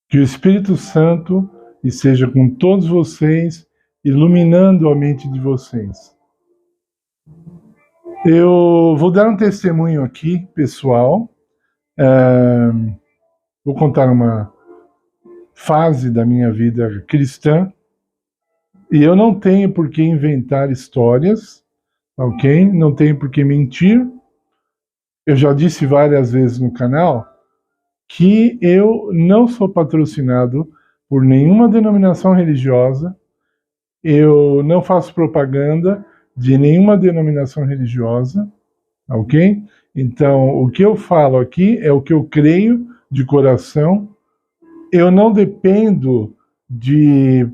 Que o Espírito Santo esteja com todos vocês, iluminando a mente de vocês. Eu vou dar um testemunho aqui, pessoal. Vou contar uma fase da minha vida cristã. E eu não tenho por que inventar histórias, ok? Não tenho por que mentir. Eu já disse várias vezes no canal que eu não sou patrocinado por nenhuma denominação religiosa, eu não faço propaganda de nenhuma denominação religiosa, ok? Então, o que eu falo aqui é o que eu creio de coração. Eu não dependo de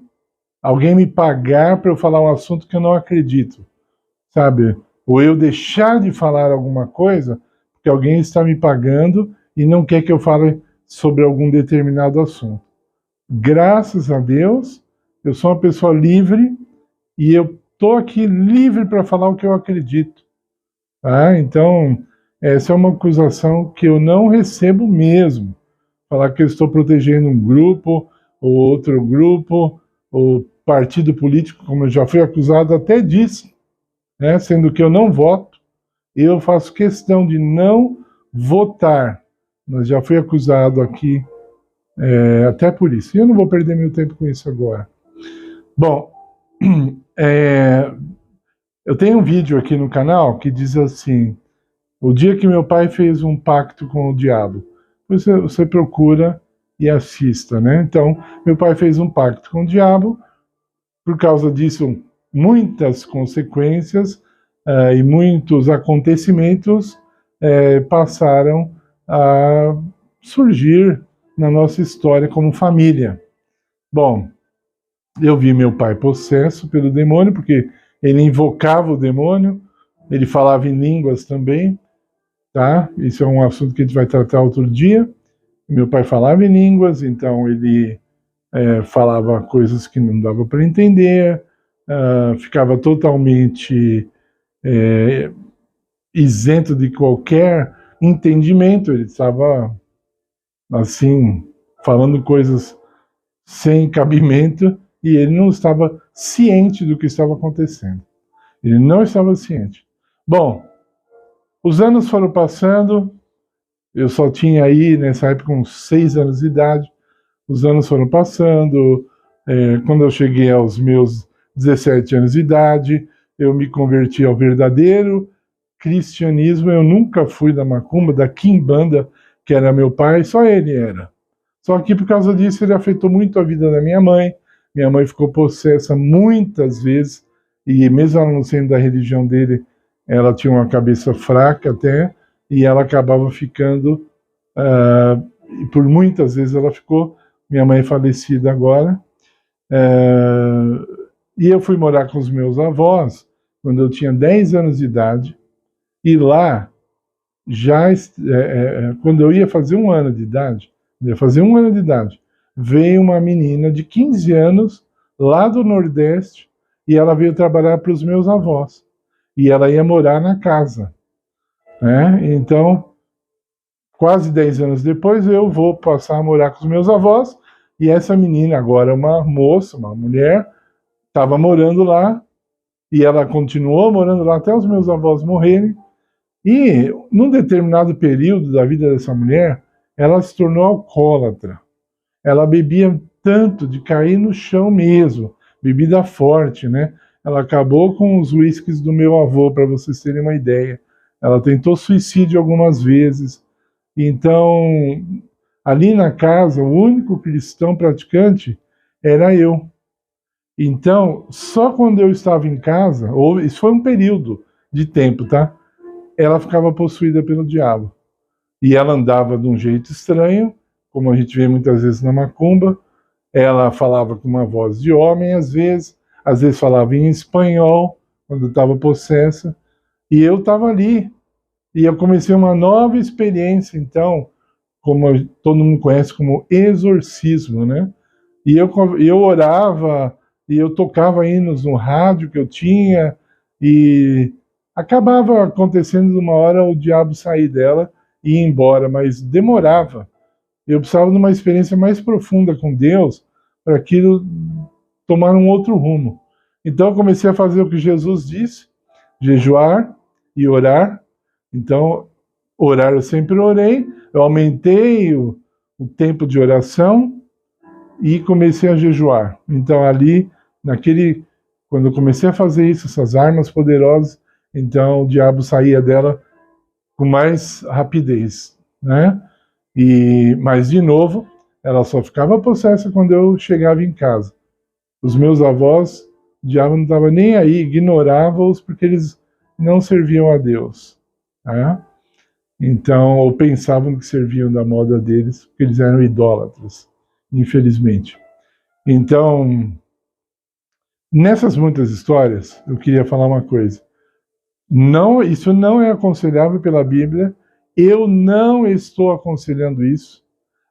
alguém me pagar para eu falar um assunto que eu não acredito, sabe? Ou eu deixar de falar alguma coisa porque alguém está me pagando e não quer que eu fale sobre algum determinado assunto. Graças a Deus, eu sou uma pessoa livre e eu estou aqui livre para falar o que eu acredito. Tá? Então, essa é uma acusação que eu não recebo mesmo. Falar que eu estou protegendo um grupo ou outro grupo ou partido político, como eu já fui acusado até disso, né? Sendo que eu não voto, eu faço questão de não votar. Mas já fui acusado aqui até por isso. E eu não vou perder meu tempo com isso agora. Bom, eu tenho um vídeo aqui no canal que diz assim: o dia que meu pai fez um pacto com o diabo. Você procura e assista, né? Então, meu pai fez um pacto com o diabo. Por causa disso, muitas consequências e muitos acontecimentos passaram a surgir na nossa história como família. Bom, eu vi meu pai possesso pelo demônio, porque ele invocava o demônio, ele falava em línguas também, tá? Isso é um assunto que a gente vai tratar outro dia. Meu pai falava em línguas, então ele falava coisas que não dava para entender, ficava totalmente isento de qualquer entendimento, ele estava assim, falando coisas sem cabimento e ele não estava ciente do que estava acontecendo. Ele não estava ciente. Bom, os anos foram passando, eu só tinha aí nessa época uns 6 anos de idade, os anos foram passando, quando eu cheguei aos meus 17 anos de idade, eu me converti ao verdadeiro cristianismo. Eu nunca fui da macumba, da quimbanda, que era meu pai, só ele era. Só que por causa disso ele afetou muito a vida da minha mãe. Minha mãe ficou possessa muitas vezes, e mesmo ela não sendo da religião dele, ela tinha uma cabeça fraca até, e ela acabava ficando, e por muitas vezes ela ficou. Minha mãe é falecida agora, e eu fui morar com os meus avós quando eu tinha 10 anos de idade, e lá, quando eu ia fazer 1 ano de idade, veio uma menina de 15 anos, lá do Nordeste, e ela veio trabalhar para os meus avós, e ela ia morar na casa, né? Então, quase 10 anos depois, eu vou passar a morar com os meus avós, e essa menina, agora uma moça, uma mulher, estava morando lá, e ela continuou morando lá até os meus avós morrerem. E, num determinado período da vida dessa mulher, ela se tornou alcoólatra. Ela bebia tanto de cair no chão mesmo, bebida forte, né? Ela acabou com os uísques do meu avô, para vocês terem uma ideia. Ela tentou suicídio algumas vezes. Então, ali na casa, o único cristão praticante era eu. Então, só quando eu estava em casa, isso foi um período de tempo, tá? Ela ficava possuída pelo diabo. E ela andava de um jeito estranho, como a gente vê muitas vezes na macumba. Ela falava com uma voz de homem, às vezes falava em espanhol, quando estava possessa. E eu estava ali. E eu comecei uma nova experiência, então, como todo mundo conhece como exorcismo, né? E eu orava, e eu tocava hinos no rádio que eu tinha, e acabava acontecendo de uma hora o diabo sair dela e ir embora, mas demorava. Eu precisava de uma experiência mais profunda com Deus para aquilo tomar um outro rumo. Então eu comecei a fazer o que Jesus disse, jejuar e orar. Então, orar eu sempre orei, eu aumentei o tempo de oração e comecei a jejuar. Então ali, quando eu comecei a fazer isso, essas armas poderosas, então o diabo saía dela com mais rapidez, né? Mas de novo, ela só ficava possessa quando eu chegava em casa. Os meus avós, o diabo não estava nem aí, ignorava-os porque eles não serviam a Deus, né? Então, ou pensavam que serviam da moda deles, porque eles eram idólatras, infelizmente. Então, nessas muitas histórias, eu queria falar uma coisa. Não, isso não é aconselhável pela Bíblia. Eu não estou aconselhando isso.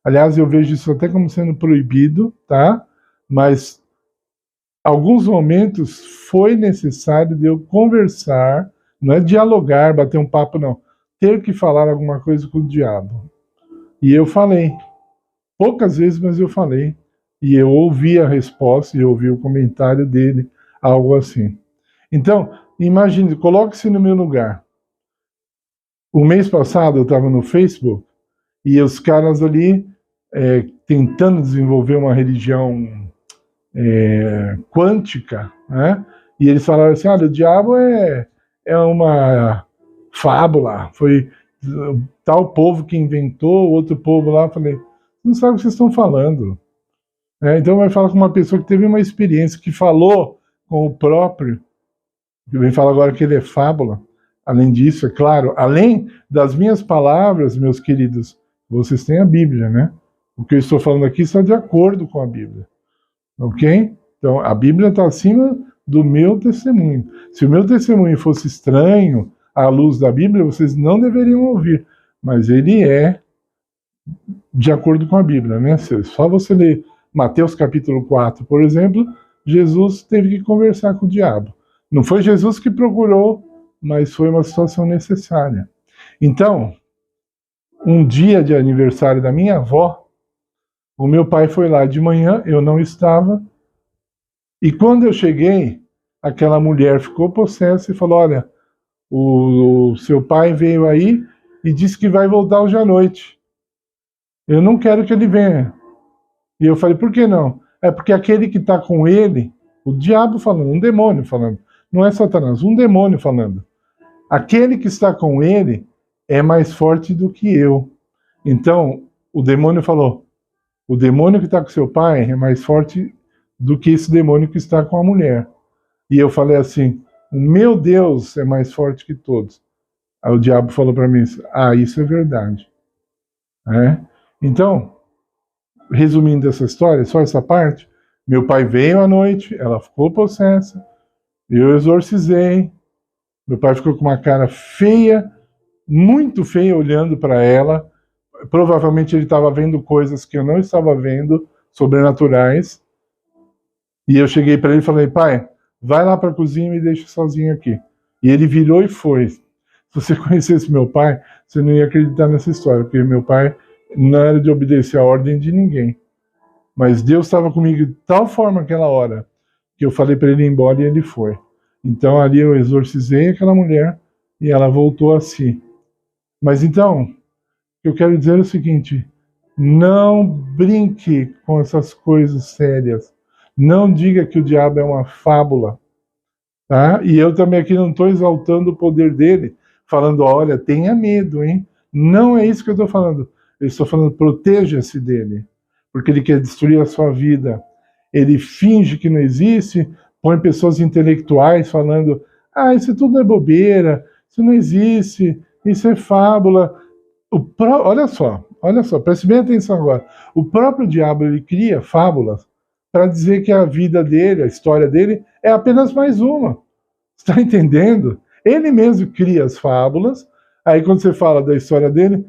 Aliás, eu vejo isso até como sendo proibido, tá? Mas alguns momentos foi necessário de eu conversar, não é dialogar, bater um papo, não. Ter que falar alguma coisa com o diabo. E eu falei. Poucas vezes, mas eu falei. E eu ouvi a resposta, e eu ouvi o comentário dele, algo assim. Então, imagine, coloque-se no meu lugar. O mês passado eu estava no Facebook, e os caras ali tentando desenvolver uma religião quântica, né? E eles falaram assim, olha, o diabo é uma fábula, foi tal povo que inventou, outro povo lá. Eu falei, não sabe o que vocês estão falando. Então vai falar com uma pessoa que teve uma experiência, que falou com o próprio, que vem falar agora que ele é fábula. Além disso, é claro, além das minhas palavras, meus queridos, vocês têm a Bíblia, né? O que eu estou falando aqui está de acordo com a Bíblia. Ok? Então, a Bíblia está acima do meu testemunho. Se o meu testemunho fosse estranho à luz da Bíblia, vocês não deveriam ouvir. Mas ele é de acordo com a Bíblia, né? Só você ler Mateus capítulo 4, por exemplo, Jesus teve que conversar com o diabo. Não foi Jesus que procurou, mas foi uma situação necessária. Então, um dia de aniversário da minha avó, o meu pai foi lá de manhã, eu não estava, e quando eu cheguei, aquela mulher ficou possessa e falou, olha, o seu pai veio aí e disse que vai voltar hoje à noite. Eu não quero que ele venha. E eu falei, por que não? É porque aquele que está com ele, o diabo falando, um demônio falando, não é Satanás, um demônio falando. Aquele que está com ele é mais forte do que eu. Então, o demônio falou, o demônio que está com seu pai é mais forte do que esse demônio que está com a mulher. E eu falei assim, o meu Deus é mais forte que todos. Aí o diabo falou para mim, isso é verdade. Então, resumindo essa história, só essa parte, meu pai veio à noite, ela ficou possessa, eu exorcizei, meu pai ficou com uma cara feia, muito feia, olhando para ela. Provavelmente ele estava vendo coisas que eu não estava vendo, sobrenaturais. E eu cheguei para ele e falei, pai, vai lá para a cozinha e me deixa sozinho aqui. E ele virou e foi. Se você conhecesse meu pai, você não ia acreditar nessa história, porque meu pai não era de obedecer a ordem de ninguém. Mas Deus estava comigo de tal forma aquela hora, que eu falei para ele ir embora e ele foi. Então ali eu exorcizei aquela mulher e ela voltou a si. Mas então, o que eu quero dizer é o seguinte, não brinque com essas coisas sérias. Não diga que o diabo é uma fábula. Tá? E eu também aqui não estou exaltando o poder dele, falando, olha, tenha medo, hein? Não é isso que eu estou falando. Eu estou falando, proteja-se dele, porque ele quer destruir a sua vida. Ele finge que não existe, põe pessoas intelectuais falando, isso tudo é bobeira, isso não existe, isso é fábula. Olha só, preste bem atenção agora. O próprio diabo, ele cria fábulas para dizer que a vida dele, a história dele, é apenas mais uma. Está entendendo? Ele mesmo cria as fábulas. Aí quando você fala da história dele,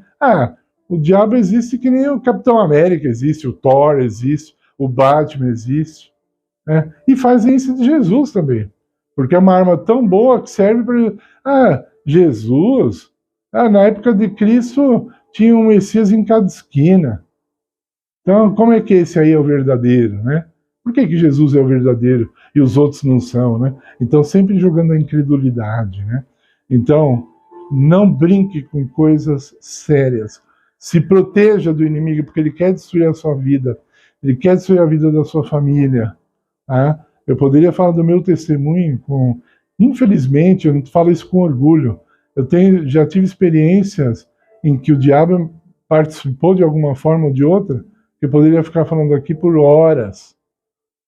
o diabo existe que nem o Capitão América existe, o Thor existe, o Batman existe. Né? E fazem isso de Jesus também. Porque é uma arma tão boa que serve para... Jesus... na época de Cristo tinha um Messias em cada esquina. Então, como é que esse aí é o verdadeiro, né? Por que Jesus é o verdadeiro e os outros não são, né? Então, sempre jogando a incredulidade, né? Então, não brinque com coisas sérias. Se proteja do inimigo, porque ele quer destruir a sua vida. Ele quer destruir a vida da sua família. Tá? Eu poderia falar do meu testemunho com... Infelizmente, eu não falo isso com orgulho. Já tive experiências em que o diabo participou de alguma forma ou de outra, que eu poderia ficar falando aqui por horas,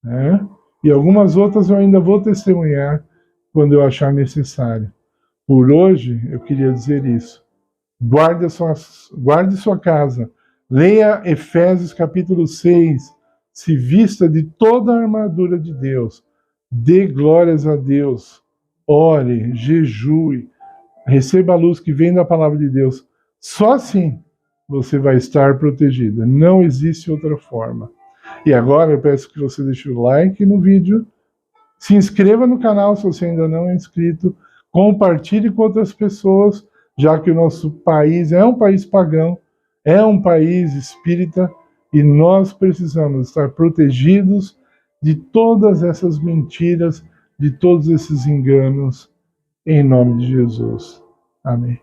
né? E algumas outras eu ainda vou testemunhar quando eu achar necessário. Por hoje, eu queria dizer isso. Guarde sua casa. Leia Efésios capítulo 6. Se vista de toda a armadura de Deus. Dê glórias a Deus. Ore, jejue. Receba a luz que vem da palavra de Deus. Só assim você vai estar protegida. Não existe outra forma. E agora eu peço que você deixe o like no vídeo. Se inscreva no canal se você ainda não é inscrito. Compartilhe com outras pessoas, já que o nosso país é um país pagão, é um país espírita, e nós precisamos estar protegidos de todas essas mentiras, de todos esses enganos, em nome de Jesus. Amém.